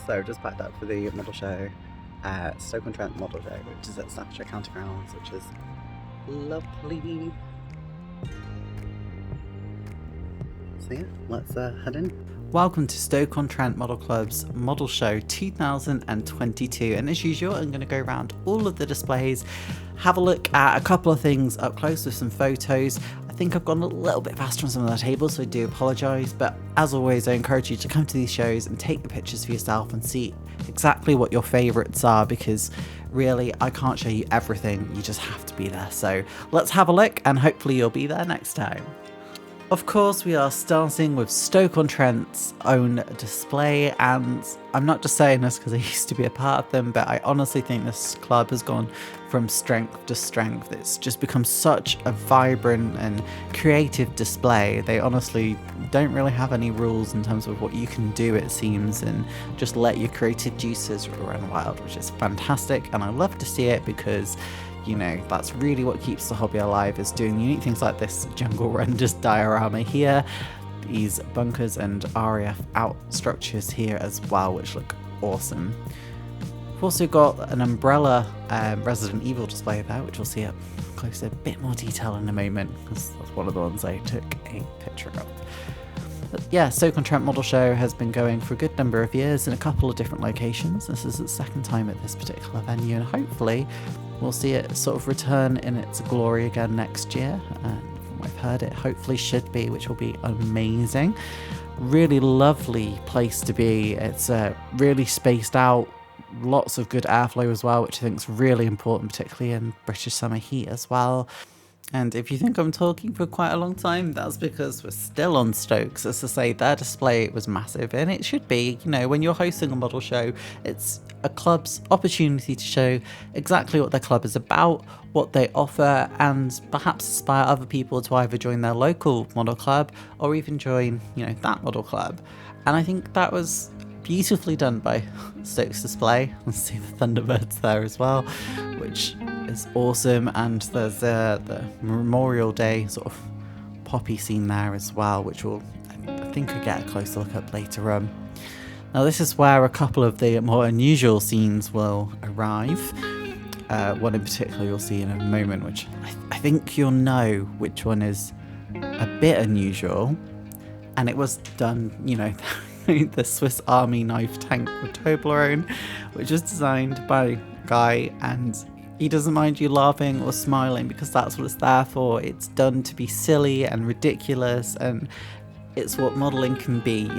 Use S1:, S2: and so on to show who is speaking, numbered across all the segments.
S1: So just packed up for the model show at Stoke-on-Trent model show, which is at Staffordshire County Grounds, which is lovely. So yeah, let's head in. Welcome to Stoke-on-Trent Model Club's Model Show 2022, and as usual I'm going to go around all of the displays, have a look at a couple of things up close with some photos. I think I've gone a little bit faster on some of the tables, so I do apologise, but as always I encourage you to come to these shows and take the pictures for yourself and see exactly what your favourites are, because really I can't show you everything, you just have to be there. So let's have a look and hopefully you'll be there next time. Of course, we are starting with Stoke-on-Trent's own display, and I'm not just saying this because I used to be a part of them, but I honestly think this club has gone from strength to strength. It's just become such a vibrant and creative display. They honestly don't really have any rules in terms of what you can do, it seems, and just let your creative juices run wild, which is fantastic, and I love to see it because you know, that's really what keeps the hobby alive, is doing unique things like this jungle renders diorama here, these bunkers and RAF out structures here as well, which look awesome. We've also got an umbrella Resident Evil display there, which we'll see up close to a bit more detail in a moment, because that's one of the ones I took a picture of. But yeah, Stoke-on-Trent Model Show has been going for a good number of years in a couple of different locations. This is the second time at this particular venue, and hopefully we'll see it sort of return in its glory again next year. And from what I've heard, it hopefully should be, which will be amazing. Really lovely place to be. It's really spaced out, lots of good airflow as well, which I think is really important, particularly in British summer heat as well. And if you think I'm talking for quite a long time, that's because we're still on Stokes. As I say, their display was massive, and it should be. You know, when you're hosting a model show, it's a club's opportunity to show exactly what their club is about, what they offer, and perhaps inspire other people to either join their local model club or even join, you know, that model club. And I think that was beautifully done by Stokes Display. Let's see the Thunderbirds there as well, which is awesome. And there's the Memorial Day sort of poppy scene there as well, which will, I think, I get a closer look at later on. Now this is where a couple of the more unusual scenes will arrive. One in particular you'll see in a moment, which I think you'll know which one is a bit unusual, and it was done, you know, the Swiss Army knife tank with Toblerone, which is designed by a guy, and he doesn't mind you laughing or smiling because that's what it's there for. It's done to be silly and ridiculous, and it's what modelling can be.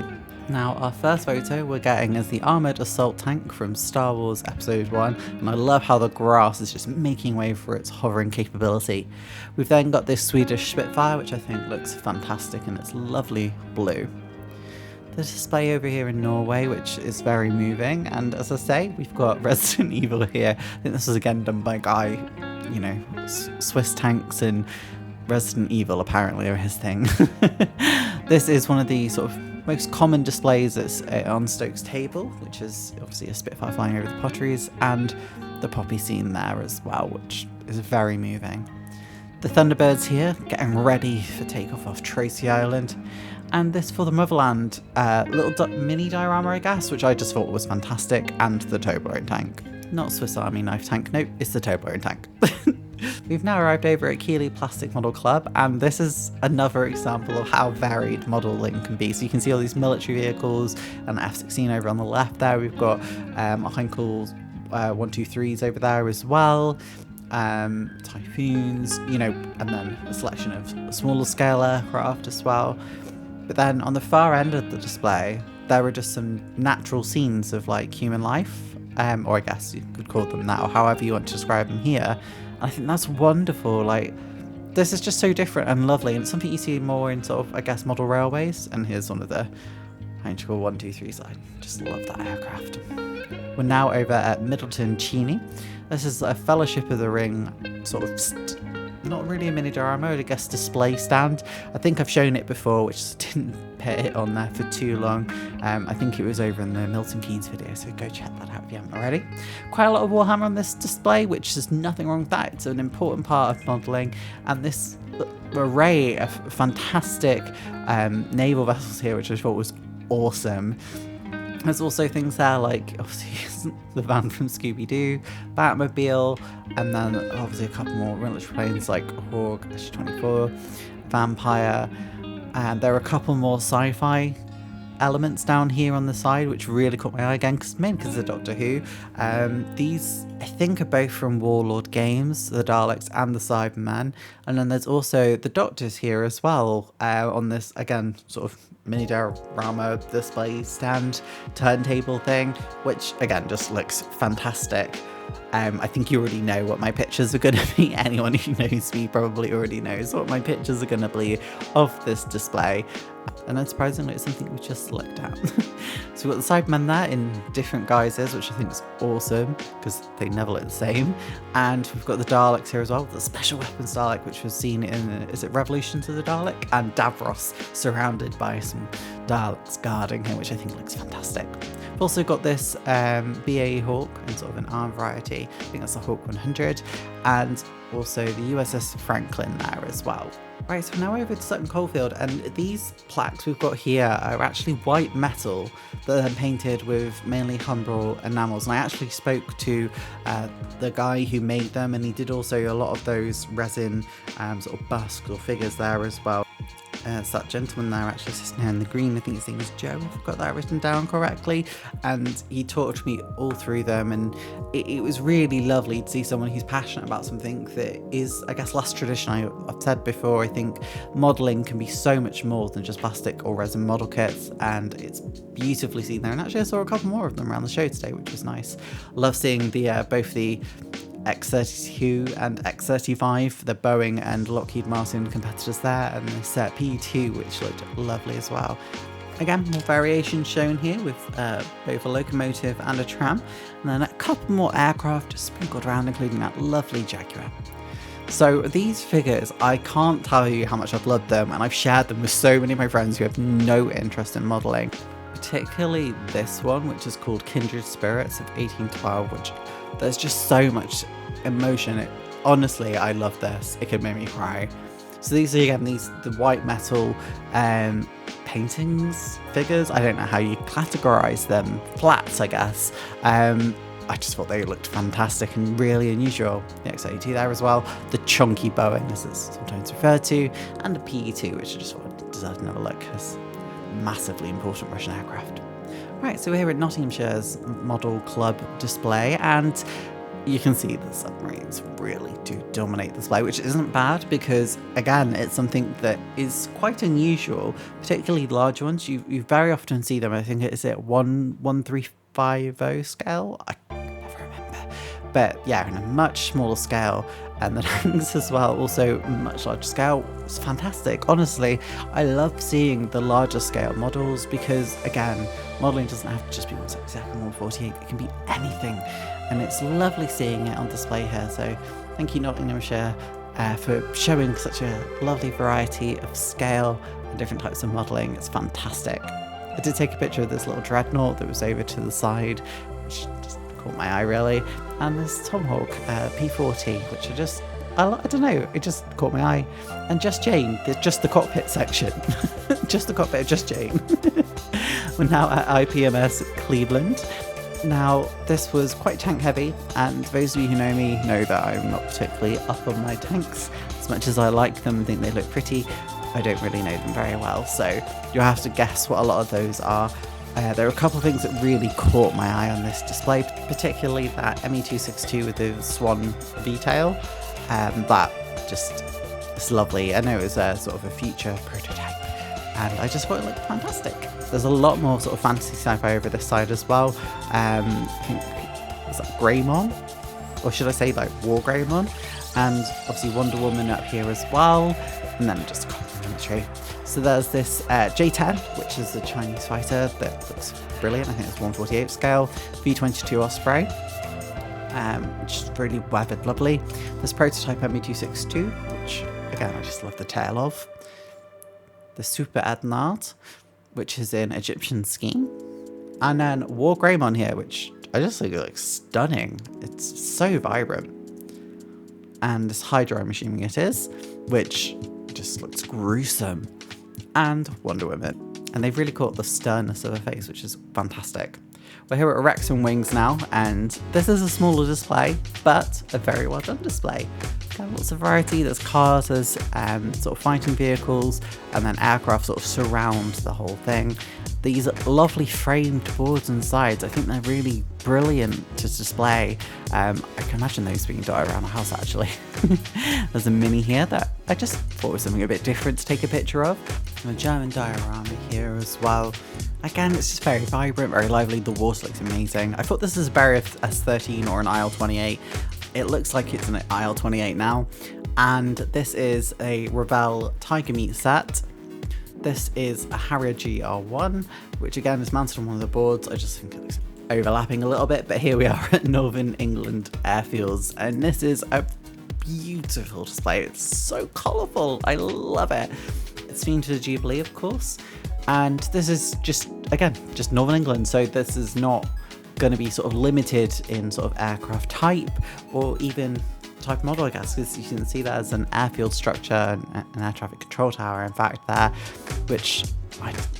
S1: Now, our first photo we're getting is the Armoured Assault Tank from Star Wars Episode 1, and I love how the grass is just making way for its hovering capability. We've then got this Swedish Spitfire, which I think looks fantastic in its lovely blue. The display over here in Norway, which is very moving, and as I say, we've got Resident Evil here. I think this was again done by a guy, you know, Swiss tanks and Resident Evil apparently are his thing. This is one of the sort of most common displays that's on Stoke's table, which is obviously a Spitfire flying over the potteries, and the poppy scene there as well, which is very moving. The Thunderbirds here, getting ready for takeoff off Tracy Island. And this for the Motherland, little mini diorama, I guess, which I just thought was fantastic, and the Toblerone tank. Not Swiss Army knife tank, nope, it's the Toblerone tank. We've now arrived over at Keighley Plastic Model Club, and this is another example of how varied modelling can be. So you can see all these military vehicles and the F-16 over on the left there. We've got Heinkel 123s over there as well. Typhoons, you know, and then a selection of smaller scale aircraft as well. But then on the far end of the display, there are just some natural scenes of like human life, or I guess you could call them that, or however you want to describe them here. And I think that's wonderful. Like, this is just so different and lovely, and it's something you see more in sort of, I guess, model railways. And here's one of the Heinkel 123s. I just love that aircraft. We're now over at Middleton Cheney. This is a Fellowship of the Ring sort of not really a mini diorama, I guess display stand. I think I've shown it before, which didn't put it on there for too long. I think it was over in the Milton Keynes video, so go check that out if you haven't already. Quite a lot of Warhammer on this display, which is nothing wrong with that. It's an important part of modelling, and this array of fantastic naval vessels here, which I thought was awesome. There's also things there like obviously the van from Scooby-Doo, Batmobile, and then obviously a couple more military planes like Hawk, SG-24, Vampire, and there are a couple more sci-fi elements down here on the side which really caught my eye again, mainly because of Doctor Who. These I think are both from Warlord Games, the Daleks and the Cybermen, and then there's also the Doctors here as well on this again sort of mini diorama display stand turntable thing, which again just looks fantastic. I think you already know what my pictures are going to be. Anyone who knows me probably already knows what my pictures are going to be of this display. And unsurprisingly, it's something we just looked at. So we've got the Cybermen there in different guises, which I think is awesome because they never look the same. And we've got the Daleks here as well, the Special Weapons Dalek, which was seen in, is it Revolution to the Dalek? And Davros surrounded by some Daleks guarding him, which I think looks fantastic. We've also got this BAE Hawk in sort of an arm variety. I think that's the Hawk 100. And also the USS Franklin there as well. Right, so now over to Sutton Coldfield, and these plaques we've got here are actually white metal that are painted with mainly Humbrol enamels. And I actually spoke to the guy who made them, and he did also a lot of those resin sort of busks or figures there as well. It's that gentleman there actually sitting here in the green, I think his name is Joe, if I've got that written down correctly, and he talked to me all through them, and it was really lovely to see someone who's passionate about something that is, I guess, less traditional. I've said before, I think modelling can be so much more than just plastic or resin model kits, and it's beautifully seen there, and actually I saw a couple more of them around the show today, which was nice. Love seeing the both the X-32 and X-35, the Boeing and Lockheed Martin competitors there, and this P-2, which looked lovely as well. Again, more variations shown here with both a locomotive and a tram, and then a couple more aircraft sprinkled around, including that lovely Jaguar. So these figures, I can't tell you how much I've loved them, and I've shared them with so many of my friends who have no interest in modelling. Particularly this one, which is called Kindred Spirits of 1812, which there's just so much emotion. Honestly, I love this. It could make me cry. So these are again the white metal paintings, figures. I don't know how you categorize them. Flats, I guess. I just thought they looked fantastic and really unusual. The X-82 there as well. The chunky Boeing, as it's sometimes referred to, and the PE-2, which I just thought deserved another look as massively important Russian aircraft. Right, so we're here at Nottinghamshire's Model Club display, and you can see the submarines really do dominate the display, which isn't bad because, again, it's something that is quite unusual, particularly large ones. You very often see them, I think, is it 1350 scale? I never remember. But yeah, in a much smaller scale, and the tanks as well, also much larger scale. It's fantastic. Honestly, I love seeing the larger scale models because, again, modelling doesn't have to just be 1/62, 1/48. It can be anything, and it's lovely seeing it on display here. So thank you, Nottinghamshire, for showing such a lovely variety of scale and different types of modelling. It's fantastic. I did take a picture of this little dreadnought that was over to the side, which just caught my eye really, and this Tomahawk P40, which I don't know, it just caught my eye. And Just Jane, just the cockpit section, just the cockpit of Just Jane. We're now at IPMS Cleveland. Now, this was quite tank heavy, and those of you who know me know that I'm not particularly up on my tanks. As much as I like them and think they look pretty, I don't really know them very well, so you'll have to guess what a lot of those are. There are a couple of things that really caught my eye on this display, particularly that ME-262 with the Swan V-tail. That just is lovely. I know it was a sort of a future prototype, and I just thought it looked fantastic. There's a lot more sort of fantasy sci-fi over this side as well. I think, is that Greymon? Or should I say like War Greymon? And obviously Wonder Woman up here as well. And then just a couple of military. So there's this J-10, which is a Chinese fighter that looks brilliant. I think it's 1/48 scale. V-22 Osprey, which is really weathered lovely. This prototype ME-262, which again I just love the tail of. The Super Adnard, which is in Egyptian scheme. And then War Greymon here, which I just think looks stunning. It's so vibrant. And this Hydra, I'm assuming it is, which just looks gruesome. And Wonder Woman. and they've really caught the sternness of her face, which is fantastic. We're here at Wrexham Wings now, and this is a smaller display, but a very well done display. Got lots of variety. There's cars, there's sort of fighting vehicles, and then aircraft sort of surround the whole thing. These lovely framed boards and sides, I think they're really brilliant to display. I can imagine those being dotted around the house actually. There's a mini here that I just thought was something a bit different to take a picture of. And a German diorama here as well. Again, it's just very vibrant, very lively. The water looks amazing. I thought this was a Barry S13 or an IL-28. It looks like it's an IL-28 now. And this is a Revell Tiger Meat set. This is a Harrier GR1, which again is mounted on one of the boards. I just think it looks overlapping a little bit, but here we are at Northern England Airfields, and this is a beautiful display. It's so colourful. I love it. It's themed to the Jubilee, of course, and this is just, again, just Northern England, so this is not going to be sort of limited in sort of aircraft type or even type model, I guess, because you can see that as an airfield structure and an air traffic control tower, in fact, there, which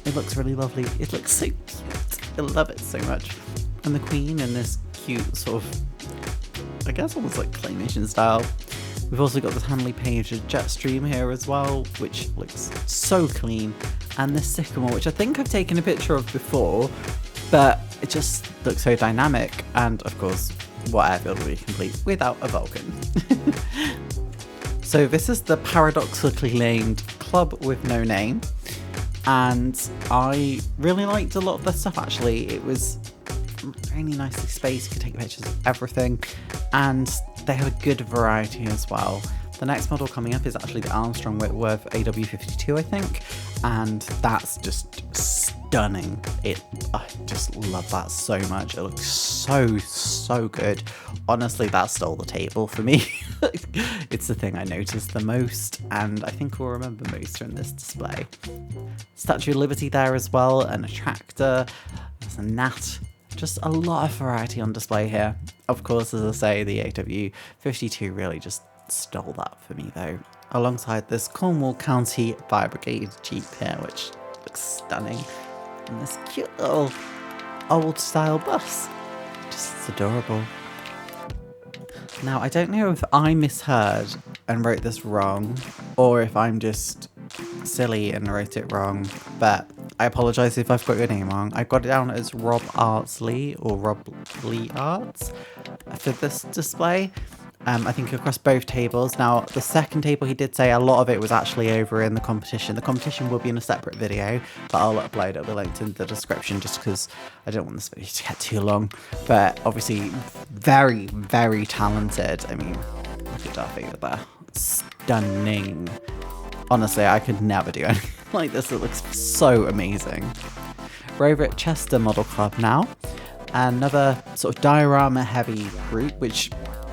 S1: it looks really lovely. It looks so cute. I love it so much. And the Queen in this cute sort of, I guess, almost like claymation style. We've also got this handily painted jet stream here as well, which looks so clean. And this Sycamore, which I think I've taken a picture of before, but it just looks so dynamic. And of course, what airfield would be complete without a Vulcan? So this is the paradoxically named Club with No Name, and I really liked a lot of the stuff actually. It was really nicely spaced, you could take pictures of everything, and they had a good variety as well. The next model coming up is actually the Armstrong Whitworth AW52, I think, and that's just stunning. I just love that so much. It looks so good. Honestly, that stole the table for me. It's the thing I noticed the most, and I think we'll remember most from this display. Statue of Liberty there as well, and a tractor, there's a gnat. Just a lot of variety on display here. Of course, as I say, the AW52 really just stole that for me though, alongside this Cornwall County Fire Brigade Jeep here, which looks stunning, and this cute little old style bus, just adorable. Now, I don't know if I misheard and wrote this wrong, or if I'm just silly and wrote it wrong, but I apologise if I've got your name wrong. I got it down as Rob Artsley or Rob Lee Arts for this display. I think across both tables. Now, the second table, he did say a lot of it was actually over in the competition. The competition will be in a separate video, but I'll upload it. It'll be linked in the description just because I don't want this video to get too long. But obviously, very, very talented. I mean, look at Darth Vader there. Stunning. Honestly, I could never do anything like this. It looks so amazing. We're over at Chester Model Club now. Another sort of diorama heavy group, which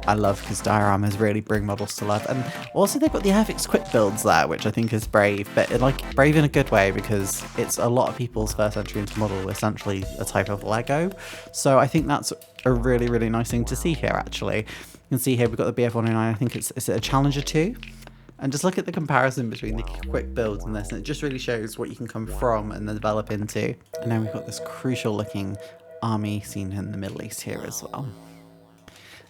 S1: I love because dioramas really bring models to life. And also they've got the Airfix quick builds there, which I think is brave, but like brave in a good way because it's a lot of people's first entry into model, essentially a type of Lego. So I think that's a really, really nice thing to see here actually. You can see here we've got the BF109, I think it's a Challenger 2. And just look at the comparison between the quick builds and this, and it just really shows what you can come from and then develop into. And then we've got this crucial looking army scene in the Middle East here as well.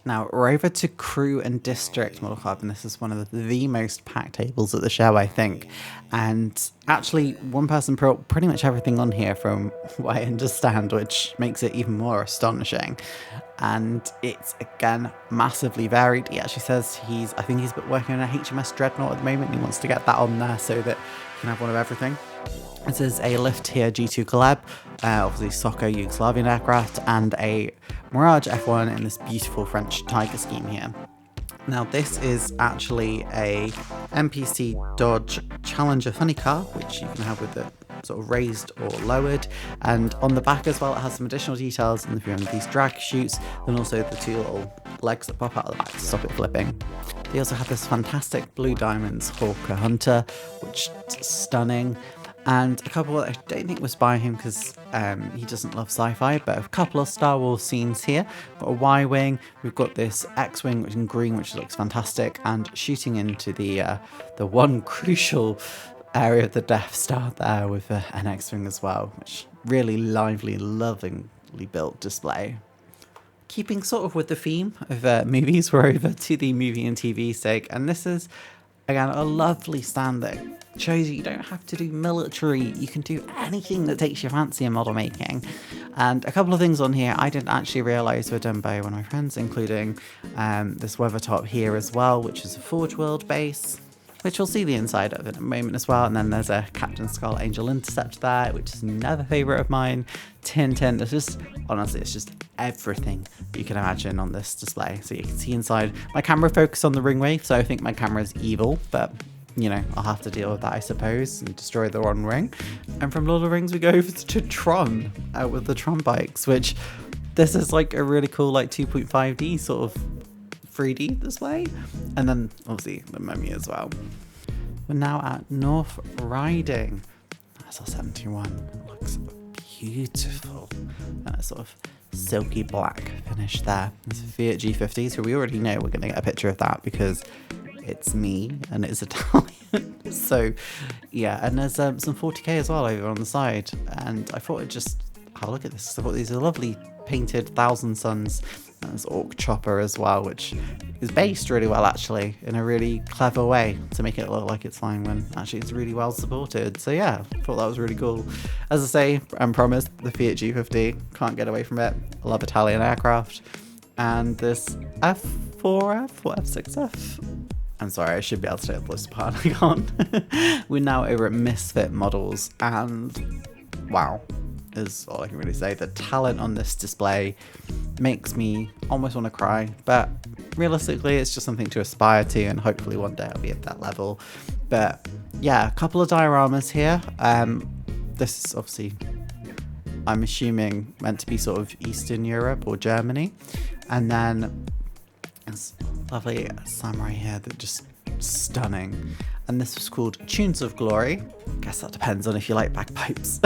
S1: Now, we're over to Crew and District Model Club, and this is one of the most packed tables at the show, I think. And actually, one person put pretty much everything on here from what I understand, which makes it even more astonishing. And it's, again, massively varied. He actually says I think he's working on a HMS Dreadnought at the moment, and he wants to get that on there so that he can have one of everything. This is a Lift here G2 collab, obviously Soccer Yugoslavian aircraft, and a Mirage F1 in this beautiful French Tiger scheme here. Now this is actually a MPC Dodge Challenger funny car, which you can have with it sort of raised or lowered, and on the back as well it has some additional details in the form of these drag chutes, and also the two little legs that pop out of the back to stop it flipping. They also have this fantastic Blue Diamonds Hawker Hunter, which is stunning. And a couple I don't think was by him because he doesn't love sci-fi, but a couple of Star Wars scenes here. We've got a Y-wing, we've got this X-wing which is in green, which looks fantastic, and shooting into the one crucial area of the Death Star there with an X-Wing as well, which really lively, lovingly built display. Keeping sort of with the theme of movies, we're over to the movie and TV stake, and this is, again, a lovely stand that shows you don't have to do military, you can do anything that takes your fancy in model making. And a couple of things on here I didn't actually realise were done by one of my friends, including this weather top here as well, which is a Forge World base, which we'll see the inside of in a moment as well. And then there's a Captain Skull Angel Intercept there, which is another favourite of mine. Tintin, it's just, honestly, it's just everything you can imagine on this display. So you can see inside. My camera focused on the ring wave, so I think my camera is evil, but you know, I'll have to deal with that, I suppose, and destroy the one ring. And from Lord of the Rings, we go over to Tron, with the Tron bikes, which this is like a really cool, like 2.5D sort of 3D display. And then obviously the Mummy as well. We're now at North Riding. SL71 looks beautiful. And a sort of silky black finish there. It's a Fiat G50, so we already know we're going to get a picture of that because it's me and it's Italian. So yeah, and there's some 40k as well over on the side, and I thought I'd just have a look at this. I thought these are lovely painted Thousand Suns. And there's Orc Chopper as well, which is based really well actually, in a really clever way to make it look like it's flying when actually it's really well supported. So yeah, I thought that was really cool. As I say and promised, the Fiat G50, can't get away from it. I love Italian aircraft. And this F4F or F6F, I'm sorry, I should be able to take this apart. I can't. We're now over at Misfit Models, and wow, is all I can really say. The talent on this display makes me almost want to cry, but realistically, it's just something to aspire to, and hopefully one day I'll be at that level. But yeah, a couple of dioramas here. This is obviously, I'm assuming, meant to be sort of Eastern Europe or Germany, and then it's lovely samurai here that just stunning. And this was called Tunes of Glory. Guess that depends on if you like bagpipes.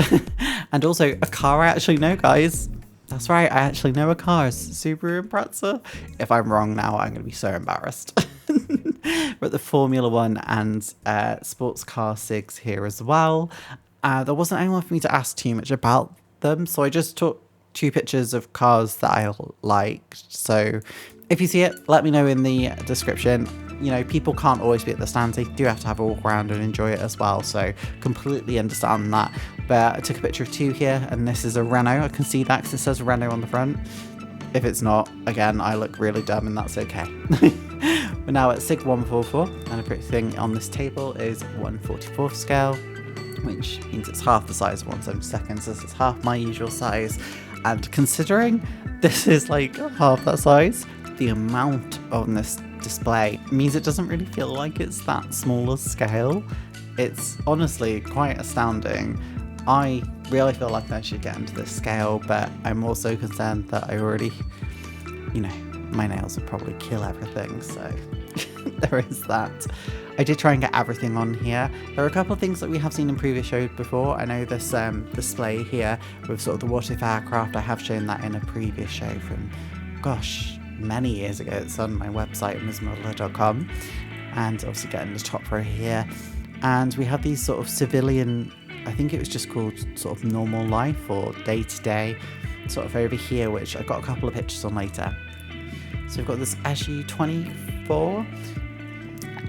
S1: And also a car I actually know, guys. That's right, I actually know a car. It's Subaru Impreza. If I'm wrong now, I'm going to be so embarrassed. We're at the Formula One and sports car SIGs here as well. There wasn't anyone for me to ask too much about them, so I just took 2 pictures of cars that I liked. So if you see it, let me know in the description. You know, people can't always be at the stands. They do have to have a walk around and enjoy it as well. So completely understand that. But I took a picture of 2 here, and this is a Renault. I can see that because it says Renault on the front. If it's not, again, I look really dumb and that's okay. We're now at SIG 144, and everything on this table is 1/44th scale, which means it's half the size of 1/72, so it's half my usual size. And considering this is like half that size, the amount on this display means it doesn't really feel like it's that small a scale. It's honestly quite astounding. I really feel like I should get into this scale, but I'm also concerned that I already, you know, my nails would probably kill everything, so there is that. I did try and get everything on here. There are a couple of things that we have seen in previous shows before. I know this display here with sort of the what if aircraft, I have shown that in a previous show from, gosh, many years ago. It's on my website, mizmodeler.com, and obviously getting the top row here. And we have these sort of civilian, I think it was just called sort of normal life or day-to-day sort of over here, which I've got a couple of pictures on later. So we've got this SU-24,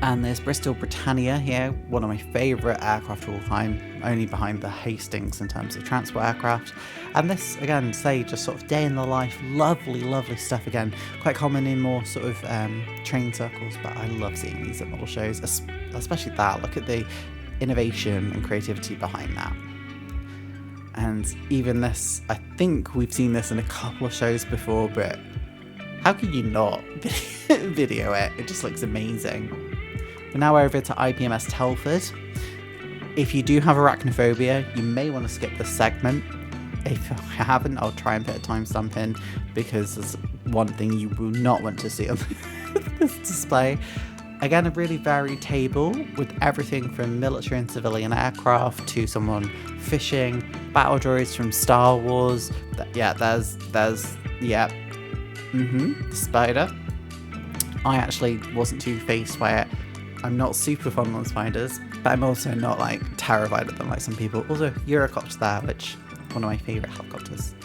S1: and there's Bristol Britannia here, one of my favourite aircraft of all time, only behind the Hastings in terms of transport aircraft. And this, again, say, just sort of day in the life, lovely, lovely stuff again. Quite common in more sort of train circles, but I love seeing these at model shows, especially that. Look at the innovation and creativity behind that. And even this, I think we've seen this in a couple of shows before, but how can you not video it? It just looks amazing. We're now over to IPMS Telford. If you do have arachnophobia, you may want to skip this segment. If you haven't, I'll try and put a timestamp in, because there's one thing you will not want to see on this display. Again, a really varied table with everything from military and civilian aircraft to someone fishing, battle droids from Star Wars. The Spider. I actually wasn't too phased by it I'm not super fond of spiders, but I'm also not like terrified of them like some people. Also, Eurocopter there, which one of my favourite helicopters.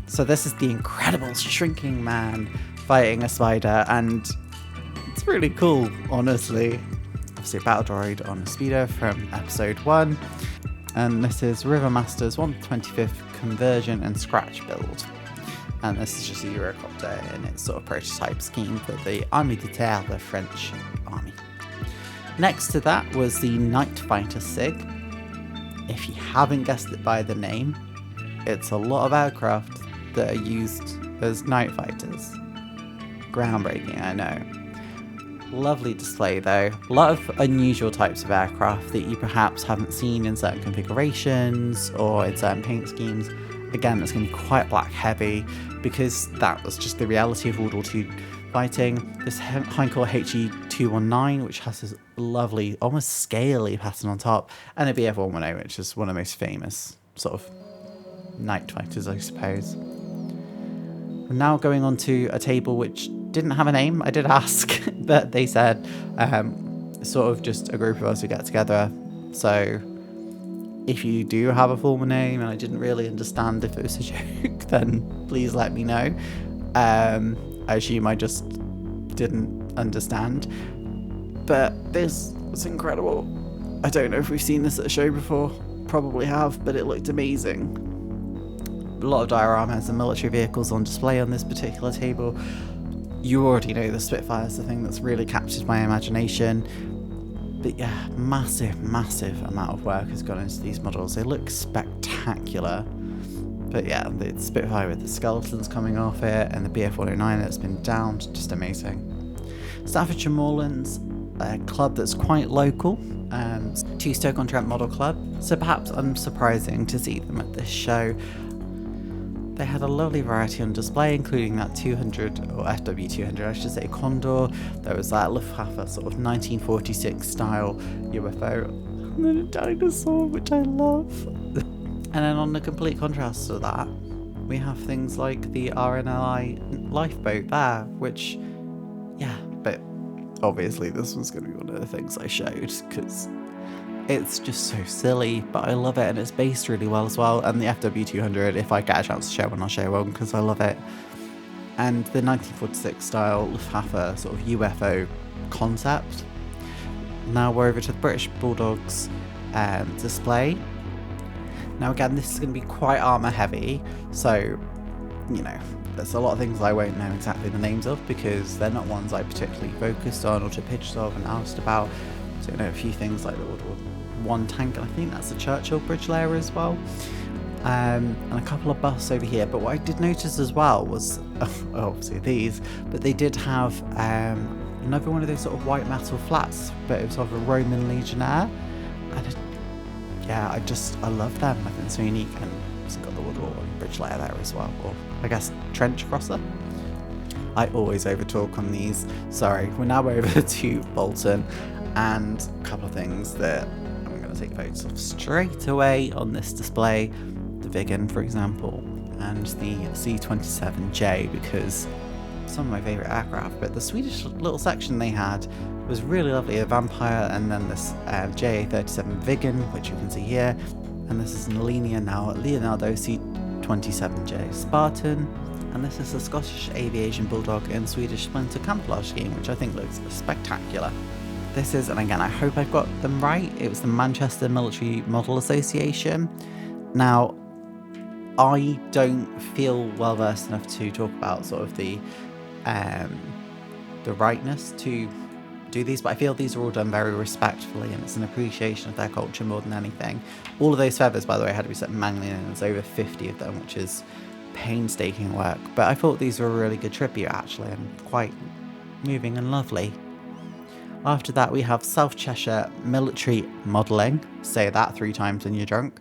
S1: So this is the incredible shrinking man fighting a spider, and it's really cool, honestly. Obviously a battle droid on a speeder from episode 1. And this is Rivermaster's 125th conversion and scratch build. And this is just a Eurocopter in its sort of prototype scheme for the Armée de Terre, the French army. Next to that was the Night Fighter SIG. If you haven't guessed it by the name, it's a lot of aircraft that are used as night fighters. Groundbreaking, I know. Lovely display though. A lot of unusual types of aircraft that you perhaps haven't seen in certain configurations or in certain paint schemes. Again, it's going to be quite black heavy because that was just the reality of World War II fighting. This Heinkel HE-219, which has this lovely, almost scaly pattern on top, and a BF-110, which is one of the most famous sort of night fighters, I suppose. We're now going on to a table which didn't have a name. I did ask, but they said sort of just a group of us who get together. So if you do have a formal name and I didn't really understand if it was a joke, then please let me know. I assume I just didn't understand. But this was incredible. I don't know if we've seen this at a show before. Probably have, but it looked amazing. A lot of dioramas and military vehicles on display on this particular table. You already know the Spitfire is the thing that's really captured my imagination. But yeah, massive amount of work has gone into these models. They look spectacular. But yeah, the Spitfire with the skeletons coming off it, and the BF-109 that's been downed, just amazing. Staffordshire Moorlands, a club that's quite local to Stoke-on-Trent Model Club, so perhaps unsurprising to see them at this show. They had a lovely variety on display, including that 200, or FW200 I should say, Condor. There was that Luftwaffe sort of 1946 style UFO, and then a dinosaur, which I love. And then on the complete contrast to that, we have things like the RNLI lifeboat there, which, yeah, but obviously this was going to be one of the things I showed, because it's just so silly, but I love it, and it's based really well as well. And the FW200, if I get a chance to show one, I'll show one, because I love it. And the 1946 style Luftwaffe sort of UFO concept. Now we're over to the British Bulldogs display. Now again, this is going to be quite armour heavy, so, you know, there's a lot of things I won't know exactly the names of, because they're not ones I particularly focused on or took pictures of and asked about. So, you know, a few things like the World War I tank, and I think that's the Churchill bridge layer as well. And a couple of busts over here. But what I did notice as well was, obviously these, but they did have another one of those sort of white metal flats, but it was of a Roman Legionnaire. And I love them. I think it's so unique. And it's got the World War I bridge layer there as well, or I guess trench crosser. I always overtalk on these. Sorry, we're now over to Bolton, and a couple of things that I'm going to take photos of straight away on this display. The Viggen, for example, and the C-27J, because some of my favourite aircraft, but the Swedish little section they had was really lovely. A Vampire, and then this JA-37 Viggen, which you can see here, and this is an Leonardo C-27J Spartan, and this is a Scottish Aviation Bulldog in Swedish Splinter camouflage scheme, which I think looks spectacular. This is, and again, I hope I've got them right, it was the Manchester Military Model Association. Now, I don't feel well versed enough to talk about sort of the rightness to do these, but I feel these are all done very respectfully, and it's an appreciation of their culture more than anything. All of those feathers, by the way, had to be set manually, and there's over 50 of them, which is painstaking work, but I thought these were a really good tribute actually, and quite moving and lovely. After that, we have South Cheshire Military Modelling. Say that 3 times when you're drunk.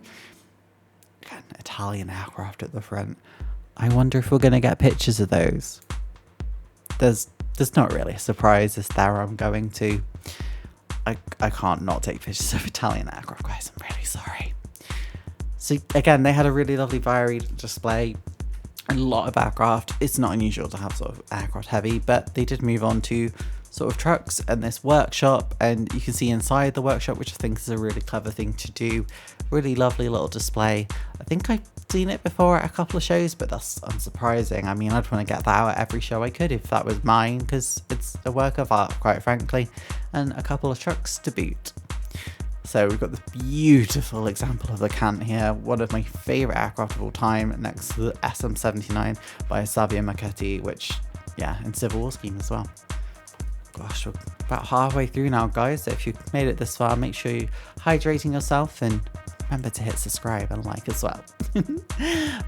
S1: Again, Italian aircraft at the front. I wonder if we're going to get pictures of those. There's not really a surprise as there I'm going to. I can't not take pictures of Italian aircraft, guys. I'm really sorry. So again, they had a really lovely varied display. A lot of aircraft. It's not unusual to have sort of aircraft heavy, but they did move on to sort of trucks and this workshop, and you can see inside the workshop, which I think is a really clever thing to do. Really lovely little display. I think I've seen it before at a couple of shows, but that's unsurprising. I mean, I'd want to get that out at every show I could if that was mine, because it's a work of art, quite frankly, and a couple of trucks to boot. So we've got this beautiful example of the Cant here, one of my favourite aircraft of all time, next to the SM-79 by Savio Marchetti, which, yeah, in Civil War scheme as well. Gosh, we're about halfway through now, guys, so if you've made it this far, make sure you're hydrating yourself and remember to hit subscribe and like as well.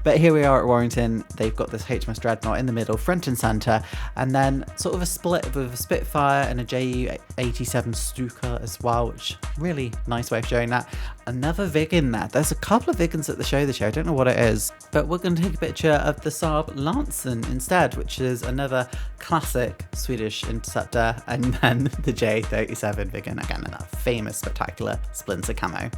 S1: But here we are at Warrington. They've got this HMS Dreadnought in the middle, front and centre, and then sort of a split with a Spitfire and a Ju-87 Stuka as well, which really nice way of showing that. Another Vig in there. There's a couple of Viggens at the show this year. I don't know what it is, but we're going to take a picture of the Saab Lansen instead, which is another classic Swedish interceptor, and then the J-37 Viggen, again in that famous spectacular Splinter camo.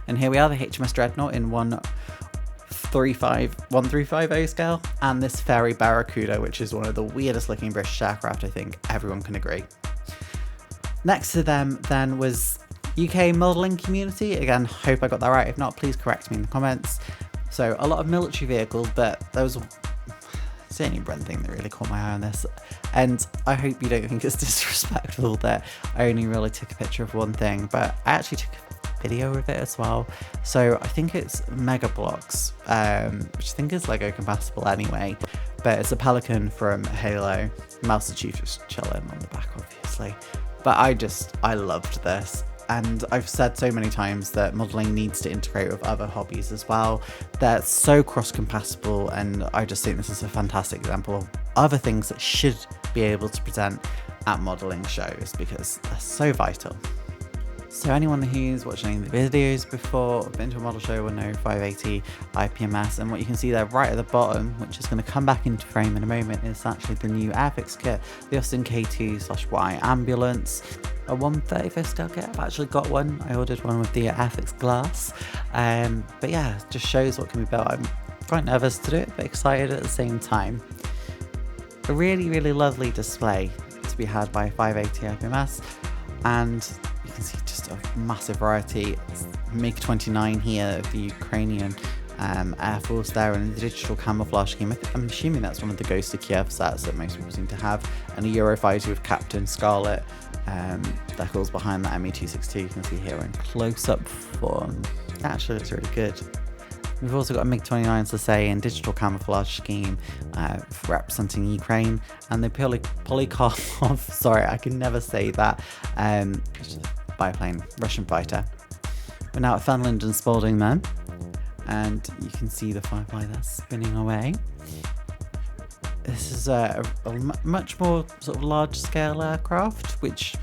S1: And here we are, the HMS Dreadnought in 1350 scale, and this Ferry Barracuda, which is one of the weirdest looking British aircraft, I think everyone can agree. Next to them then was UK modelling community. Again, hope I got that right. If not, please correct me in the comments. So a lot of military vehicles, but there was certainly one thing that really caught my eye on this. And I hope you don't think it's disrespectful that I only really took a picture of one thing, but I actually took a video of it as well. So I think it's Mega Blocks, which I think is Lego compatible anyway, but it's a Pelican from Halo. Master Chief just chilling on the back, obviously. But I loved this. And I've said so many times that modelling needs to integrate with other hobbies as well. They're so cross-compatible, and I just think this is a fantastic example of other things that should be able to present at modelling shows, because they're so vital. So anyone who's watched any of the videos before or been to a model show will know 580 IPMS, and what you can see there right at the bottom, which is going to come back into frame in a moment, is actually the new Airfix kit, the Austin K2/Y ambulance, a 135 scale kit. I've actually got one. I ordered one with the Airfix glass, but yeah, it just shows what can be built. I'm quite nervous to do it, but excited at the same time. A really, really lovely display to be had by 580 IPMS, and you can see just a massive variety. MiG-29 here of the Ukrainian Air Force there, and the digital camouflage scheme. I'm assuming that's one of the Ghost of Kiev sets that most people seem to have, and a Eurofighter with Captain Scarlet decals behind that ME-262. You can see here in close-up form. That actually looks really good. We've also got a MiG-29, as I say, in digital camouflage scheme representing Ukraine, and the Polyakov, sorry, I can never say that, biplane, Russian fighter. We're now at Fenland and Spalding then, and you can see the Firefly there spinning away. This is a much more sort of large-scale aircraft, which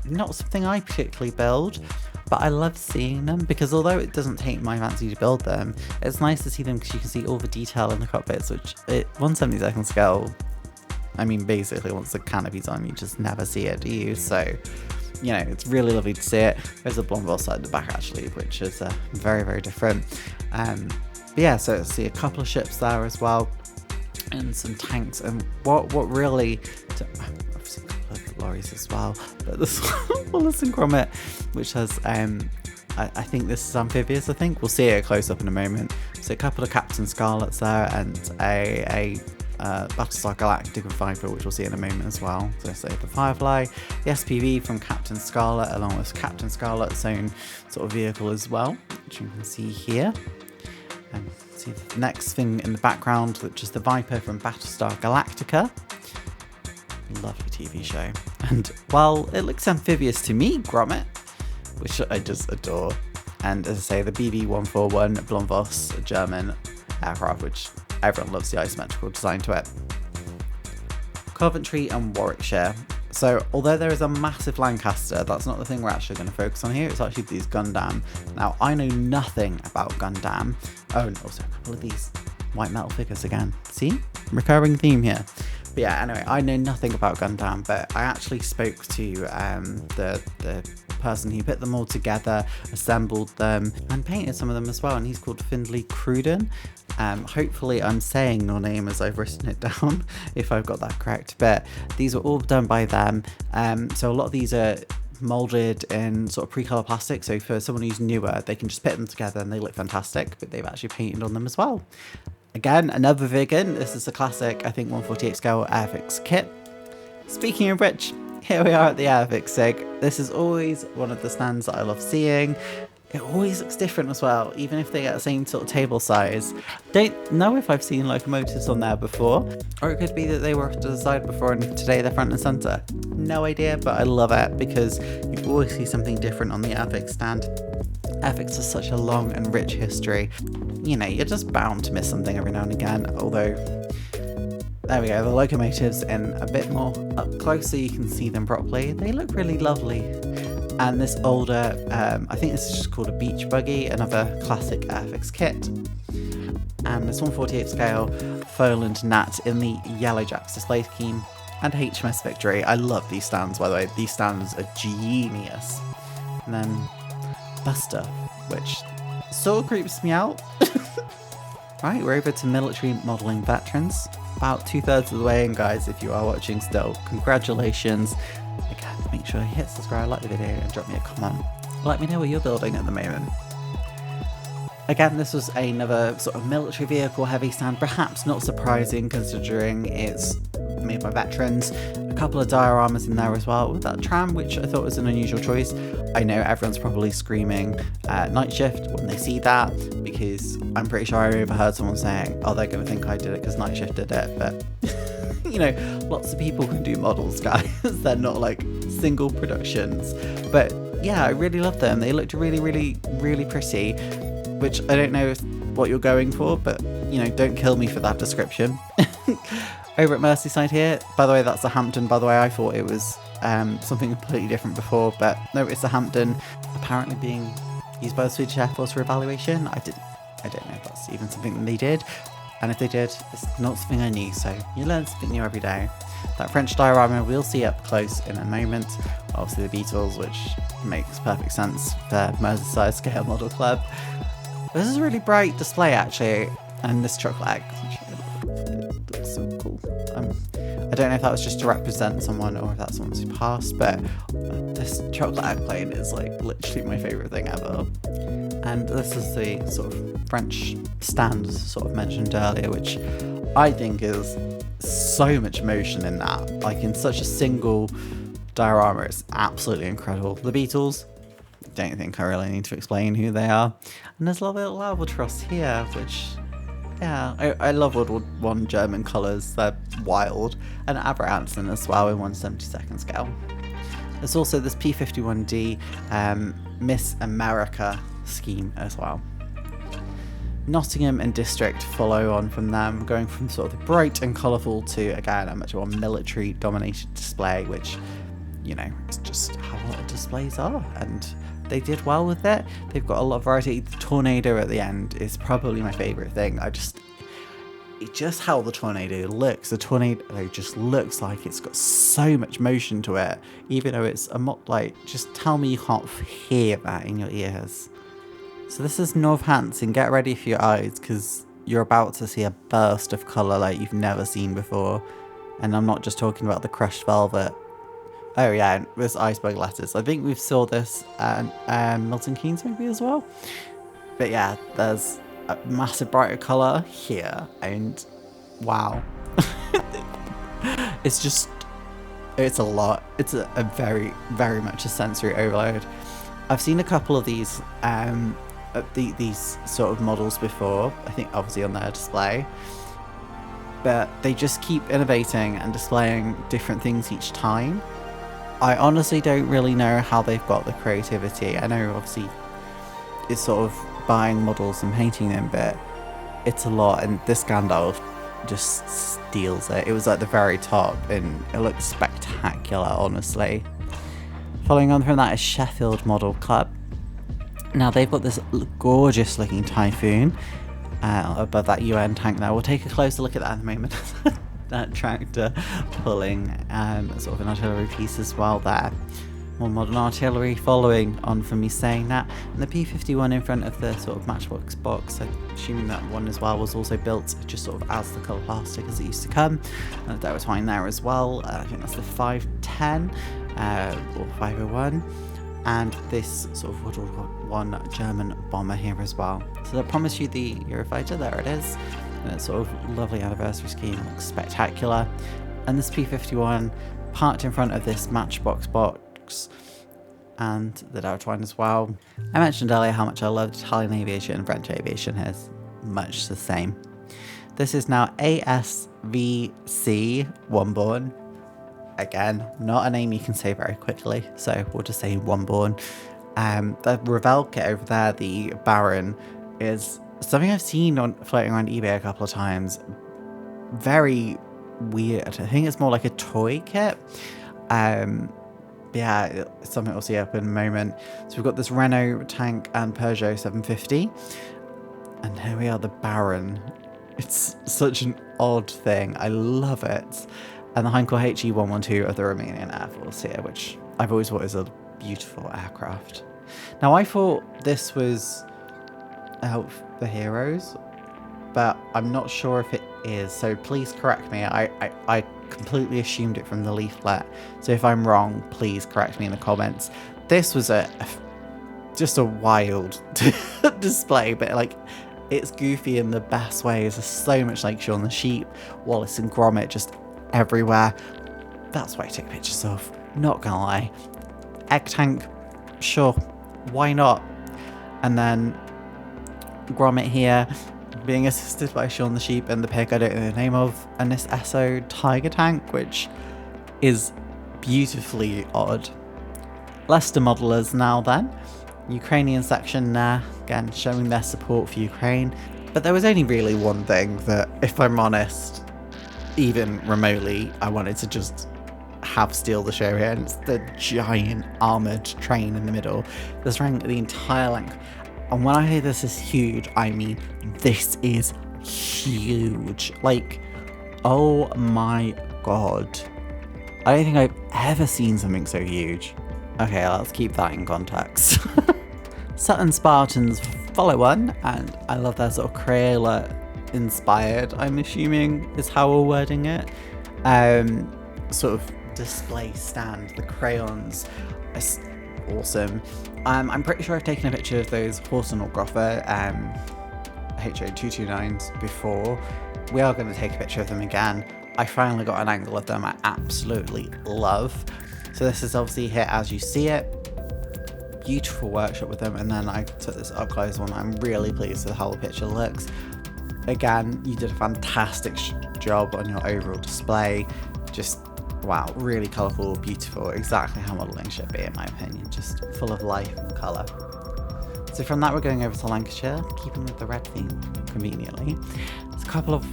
S1: not something I particularly build, but I love seeing them, because although it doesn't take my fancy to build them, it's nice to see them because you can see all the detail in the cockpits, which at 1/72 scale, I mean, basically once the canopy's on, you just never see it, do you? So, you know, it's really lovely to see it. There's a Blomville side at the back actually, which is very, very different. But yeah, so see a couple of ships there as well, and some tanks, and what really, obviously a couple of lorries as well, but this Wallace and Gromit, which has I think this is amphibious. I think we'll see it close up in a moment. So a couple of Captain Scarlets there, and a Battlestar Galactica Viper, which we'll see in a moment as well. So the Firefly, the SPV from Captain Scarlet, along with Captain Scarlet's own sort of vehicle as well, which you can see here. And see the next thing in the background, which is the Viper from Battlestar Galactica. Lovely TV show. And while it looks amphibious to me, Gromit, which I just adore. And as I say, the BV-141 Blomvos, a German aircraft, which everyone loves the isometrical design to it. Coventry and Warwickshire. So although there is a massive Lancaster, that's not the thing we're actually going to focus on here. It's actually these Gundam. Now, I know nothing about Gundam. Oh, and also a couple of these white metal figures again. See? Recurring theme here. But yeah, anyway, I know nothing about Gundam, but I actually spoke to the person who put them all together, assembled them, and painted some of them as well, and he's called Findlay Cruden. Hopefully I'm saying your name as I've written it down, if I've got that correct, but these are all done by them. So a lot of these are molded in sort of pre-color plastic, so for someone who's newer, they can just put them together and they look fantastic, but they've actually painted on them as well. Again, another vegan. This is a classic, I think, 1/48 scale Airfix kit. Speaking of which, here we are at the Airfix Sig. This is always one of the stands that I love seeing. It always looks different as well, even if they get the same sort of table size. Don't know if I've seen locomotives on there before, or it could be that they were to the side before and today they're front and centre. No idea, but I love it because you always see something different on the Airfix stand. Airfix has such a long and rich history. You know, you're just bound to miss something every now and again, although there we go, the locomotives in a bit more up close so you can see them properly. They look really lovely. And this older, I think this is just called a beach buggy, another classic Airfix kit. And this 1/48 scale Foland Nat in the Yellow Jacks display scheme, and HMS Victory. I love these stands, by the way. These stands are genius. And then Buster, which sort of creeps me out. Right, we're over to military modelling veterans. About 2/3 of the way in, guys, if you are watching still. Congratulations. Again, make sure you hit subscribe, like the video, and drop me a comment. Let me know what you're building at the moment. Again, this was another sort of military vehicle heavy stand, perhaps not surprising considering it's made by veterans. A couple of dioramas in there as well, with that tram, which I thought was an unusual choice. I know everyone's probably screaming night shift when they see that, because I'm pretty sure I overheard someone saying, oh, they're going to think I did it because night shift did it, but you know, lots of people can do models, guys. They're not like single productions, but yeah, I really love them. They looked really, really, really pretty, which I don't know what you're going for, but you know, don't kill me for that description. Over at Merseyside here, by the way, that's a Hampton. By the way, I thought it was something completely different before, but no, it's a Hampton, apparently being used by the Swedish Air Force for evaluation. I don't know if that's even something that they did, and if they did, it's not something I knew, so you learn something new every day. That French diorama we'll see up close in a moment. Obviously the Beatles, which makes perfect sense for Merseyside Scale Model Club. This is a really bright display actually, and this truck lag, it looks so cool. I don't know if that was just to represent someone or if that's someone who passed, but this chocolate egg plane is like literally my favourite thing ever. And this is the sort of French stand sort of mentioned earlier, which I think is so much motion in that, like in such a single diorama. It's absolutely incredible. The Beatles, don't think I really need to explain who they are. And there's a little albatross here, which, yeah, I love World War I German colours. They're wild. And Aberantson as well in 1/72 scale. There's also this P51D Miss America scheme as well. Nottingham and District follow on from them, going from sort of the bright and colourful to, again, a much more military dominated display, which, you know, it's just how a lot of displays are, and they did well with it. They've got a lot of variety. The tornado at the end is probably my favourite thing. Just how the tornado looks. The tornado just looks like it's got so much motion to it, even though it's like, just tell me you can't hear that in your ears. So this is Northampton. Get ready for your eyes, because you're about to see a burst of colour like you've never seen before. And I'm not just talking about the crushed velvet. Oh yeah, this iceberg lettuce. I think we've saw this at Milton Keynes maybe as well. But yeah, there's a massive brighter colour here, and wow. It's a lot. It's a very, very much a sensory overload. I've seen a couple of these these sort of models before, I think obviously on their display, but they just keep innovating and displaying different things each time. I honestly don't really know how they've got the creativity. I know obviously it's sort of buying models and painting them, but it's a lot, and this Gandalf just steals it. It was at the very top and it looks spectacular, honestly. Following on from that is Sheffield Model Club. Now they've got this gorgeous looking Typhoon above that UN tank there. We'll take a closer look at that in a moment. That tractor pulling sort of an artillery piece as well there. more modern artillery following on from me saying that. And the P51 in front of the sort of Matchbox box, I'm assuming that one as well was also built just sort of as the colour plastic as it used to come. And that was fine there as well. I think that's the 510 or 501. And this sort of World War I German bomber here as well. So they promised you the Eurofighter, there it is. And it's sort of lovely anniversary scheme, looks spectacular. And this P51 parked in front of this Matchbox box and the Dow Twine as well. I mentioned earlier how much I loved Italian aviation and French aviation here, much the same. This is now ASVC Womborn. Again, not a name you can say very quickly, so we'll just say Womborn. The Revell kit over there, the Baron, is something I've seen on floating around eBay a couple of times. Very weird. I think it's more like a toy kit. Yeah, it's something we'll see up in a moment. So we've got this Renault tank and Peugeot 750. And here we are, the Baron. It's such an odd thing. I love it. And the Heinkel HE-112 of the Romanian Air Force here, which I've always thought is a beautiful aircraft. Now, I thought this was Help the Heroes, but I'm not sure if it is, so please correct me. I completely assumed it from the leaflet, so if I'm wrong, please correct me in the comments. This was just a wild display, but like, it's goofy in the best ways. There's so much like Shaun the Sheep, Wallace and Gromit just everywhere. That's what I take pictures of, not gonna lie. Egg tank, sure, why not? And then Gromit here being assisted by Shaun the Sheep and the pig I don't know the name of, and this Esso Tiger tank, which is beautifully odd. Leicester modelers now then. Ukrainian section there, again showing their support for Ukraine. But there was only really one thing that, if I'm honest, even remotely, I wanted to just have steal the show here, and it's the giant armoured train in the middle. This ran the entire length. And when I say this is huge, I mean this is huge. Like, oh my god. I don't think I've ever seen something so huge. Okay, let's keep that in context. Sutton Spartans follow one, and I love their sort of Crayola inspired, I'm assuming is how we're wording it. Sort of display stand, the crayons. It's awesome. I'm pretty sure I've taken a picture of those Horsenographer HO229s before. We are going to take a picture of them again. I finally got an angle of them I absolutely love. So this is obviously here as you see it. Beautiful workshop with them, and then I took this up close one. I'm really pleased with how the picture looks. Again, you did a fantastic job on your overall display. Just wow, really colourful, beautiful, exactly how modelling should be in my opinion, just full of life and colour. So from that we're going over to Lancashire, keeping with the red theme conveniently. There's a couple of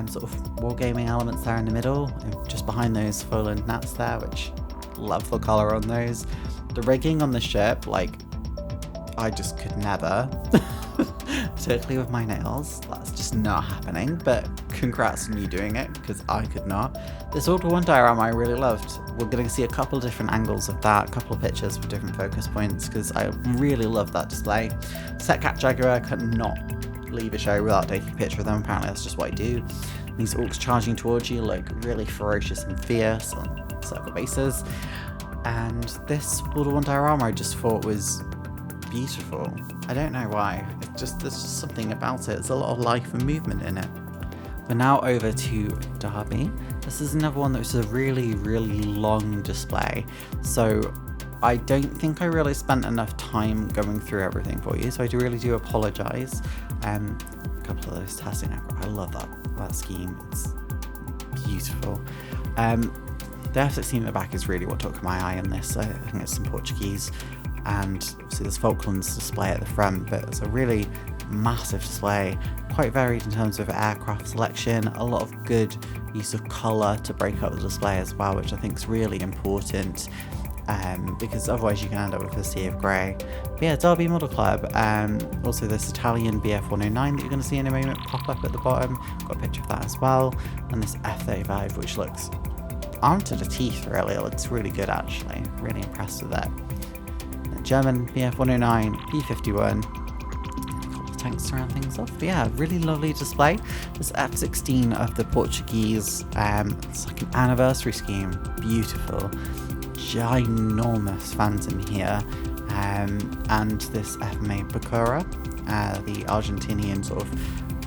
S1: sort of wargaming elements there in the middle, and just behind those Foiland Nats there, which love the colour on those. The rigging on the ship, like, I just could never. Particularly with my nails, that's just not happening, but congrats on you doing it, because I could not. This World War I diorama I really loved. We're going to see a couple of different angles of that, a couple of pictures with different focus points, because I really love that display. Setcat Jaguar could not leave a show without taking a picture of them, apparently that's just what I do. These orcs charging towards you look really ferocious and fierce on circle bases. And this World War I diorama I just thought was beautiful. I don't know why. There's just something about it. There's a lot of life and movement in it. We're now over to Derby. This is another one that was a really, really long display. So I don't think I really spent enough time going through everything for you. So I really do apologise. A couple of those testing. I love that scheme. It's beautiful. The F-16 at the back is really what took my eye on this. I think it's some Portuguese. And so there's Falklands display at the front, but it's a really massive display, quite varied in terms of aircraft selection, a lot of good use of colour to break up the display as well, which I think is really important, because otherwise you can end up with a sea of grey. But yeah, Derby Model Club, also this Italian BF-109 that you're going to see in a moment pop up at the bottom, got a picture of that as well, and this F-35 which looks arm to the teeth, really. It looks really good, actually. Really impressed with it. The German BF-109, B-51, tanks to round things off. But yeah, really lovely display. This F-16 of the Portuguese, it's like an anniversary scheme. Beautiful. Ginormous fans in here. And this FMA Bacura, the Argentinian sort of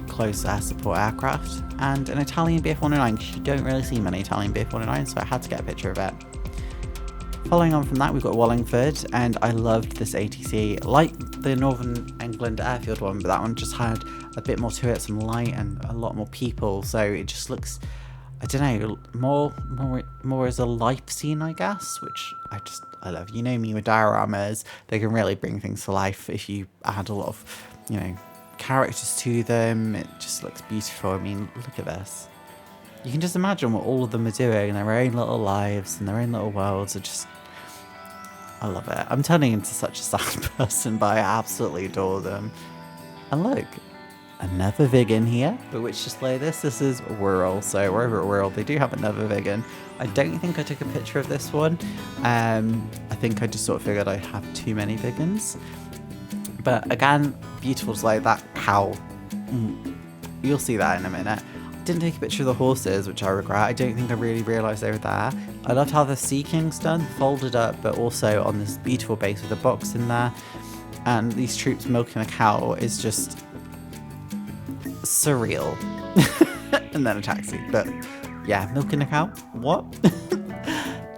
S1: close air support aircraft, and an Italian BF-109, because you don't really see many Italian BF-109s, so I had to get a picture of it. Following on from that, we've got Wallingford, and I loved this ATC, like the Northern England Airfield one, but that one just had a bit more to it, some light and a lot more people, so it just looks, I don't know, more as a life scene, I guess, which I love. You know me with dioramas, they can really bring things to life if you add a lot of, you know, characters to them. It just looks beautiful. I mean, look at this. You can just imagine what all of them are doing in their own little lives and their own little worlds. I love it. I'm turning into such a sad person, but I absolutely adore them. And look, another Vig in here. But which display this? This is Wirral. So we're over at Wirral. They do have another Vig in. I don't think I took a picture of this one. I think I just sort of figured I'd have too many Vigans. But again, beautiful display. That cow, you'll see that in a minute. Didn't take a picture of the horses, which I regret. I don't think I really realised they were there. I loved how the Sea King's done, folded up, but also on this beautiful base with a box in there. And these troops milking a cow is just surreal. And then a taxi, but yeah, milking a cow, what?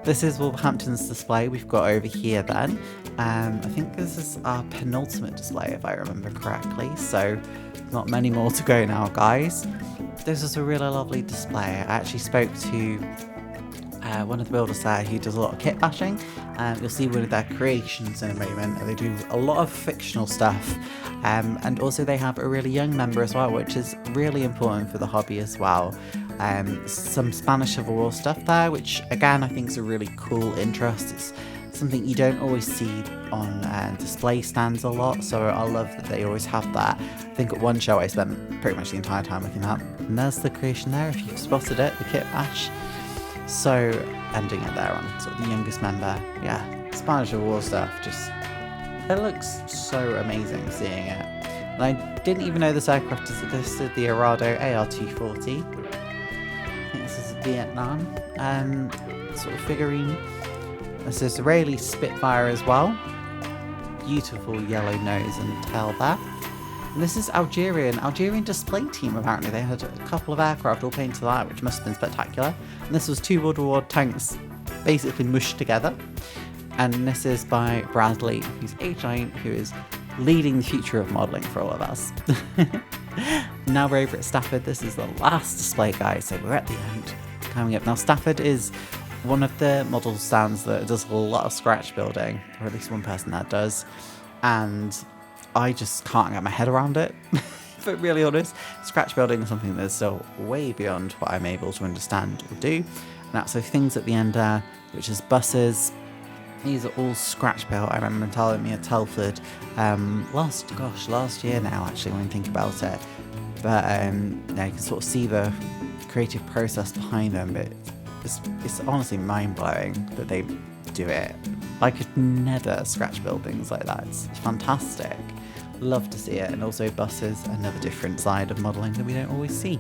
S1: This is Wolverhampton's display we've got over here then. I think this is our penultimate display, if I remember correctly, so not many more to go now, guys. This was a really lovely display. I actually spoke to one of the builders there who does a lot of kit bashing. You'll see one of their creations in a moment. They do a lot of fictional stuff, and also they have a really young member as well, which is really important for the hobby as well. Some Spanish Civil War stuff there, which again I think is a really cool interest. It's something you don't always see on display stands a lot, so I love that they always have that. I think at one show I spent pretty much the entire time looking at, and there's the creation there if you've spotted it, the kit bash. So ending it there on sort of the youngest member. Yeah, Spanish War stuff, just, it looks so amazing seeing it. And I didn't even know this aircraft existed, the Arado AR-240. I think this is a Vietnam sort of figurine. This is Israeli Spitfire as well. Beautiful yellow nose and tail there. And this is Algerian display team apparently. They had a couple of aircraft all painted to that, which must have been spectacular. And this was 2 World War tanks basically mushed together. And this is by Bradley, who's age 9, who is leading the future of modelling for all of us. Now we're over at Stafford. This is the last display, guys, so we're at the end. Coming up now, Stafford is one of the model stands that does a lot of scratch building, or at least one person that does, and I just can't get my head around it. But really honest, scratch building is something that's still way beyond what I'm able to understand or do. And that's the things at the end there, which is buses. These are all scratch built. I remember telling me at Telford last year now, actually, when I think about it. But yeah, you can sort of see the creative process behind them. But it's honestly mind-blowing that they do it. I could never scratch build things like that. It's fantastic. Love to see it. And also buses, another different side of modelling that we don't always see.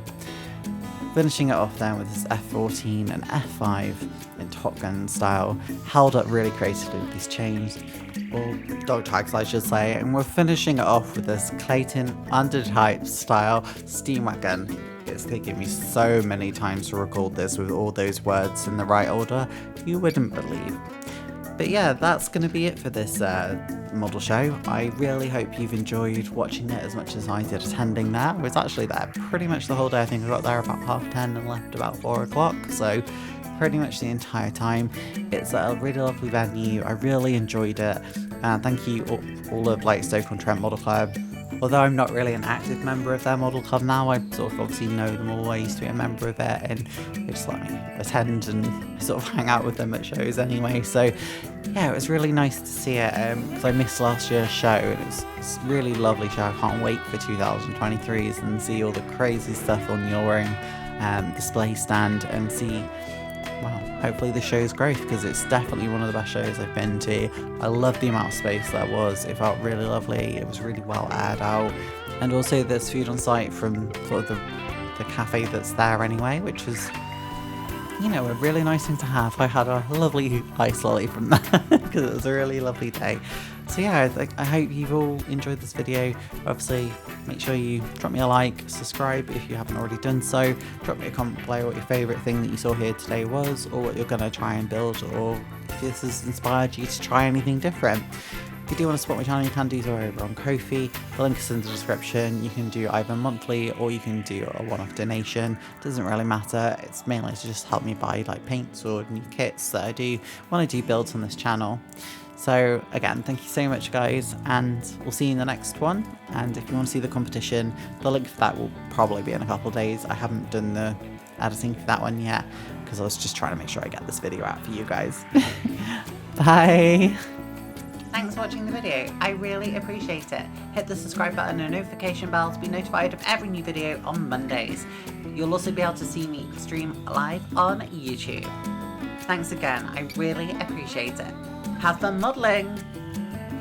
S1: Finishing it off then with this F-14 and F-5 in Top Gun style, held up really creatively with these chains, or dog tags I should say, and we're finishing it off with this Clayton undertype style steam wagon. It's taken me so many times to record this with all those words in the right order, you wouldn't believe. But yeah, that's going to be it for this model show. I really hope you've enjoyed watching it as much as I did attending there. I was actually there pretty much the whole day. I think I got there about 10:30 and left about 4 o'clock, so pretty much the entire time. It's a really lovely venue. I really enjoyed it. Thank you all of Stoke-on-Trent Model Club. Although I'm not really an active member of their model club now, I sort of obviously know them all. I used to be a member of it, and they just let me attend and sort of hang out with them at shows anyway. So yeah, it was really nice to see it, because I missed last year's show, and it's a really lovely show. I can't wait for 2023s and see all the crazy stuff on your own display stand, and see well, hopefully this shows growth, because it's definitely one of the best shows I've been to. I love the amount of space there was. It felt really lovely. It was really well aired out. And also there's food on site from sort of the cafe that's there anyway, which is, you know, a really nice thing to have. I had a lovely ice lolly from that because it was a really lovely day. So yeah, I hope you've all enjoyed this video. Obviously, make sure you drop me a like, subscribe if you haven't already done so. Drop me a comment below what your favourite thing that you saw here today was, or what you're going to try and build, or if this has inspired you to try anything different. If you do want to support my channel, you can do so over on Ko-fi. The link is in the description. You can do either monthly or you can do a one-off donation. Doesn't really matter. It's mainly to just help me buy like paints or new kits that I do want to do builds on this channel. So again, thank you so much guys, and we'll see you in the next one. And if you want to see the competition, the link for that will probably be in a couple of days. I haven't done the editing for that one yet because I was just trying to make sure I get this video out for you guys. Bye! Thanks for watching the video, I really appreciate it. Hit the subscribe button and notification bell to be notified of every new video on Mondays. You'll also be able to see me stream live on YouTube. Thanks again, I really appreciate it. Have fun modelling!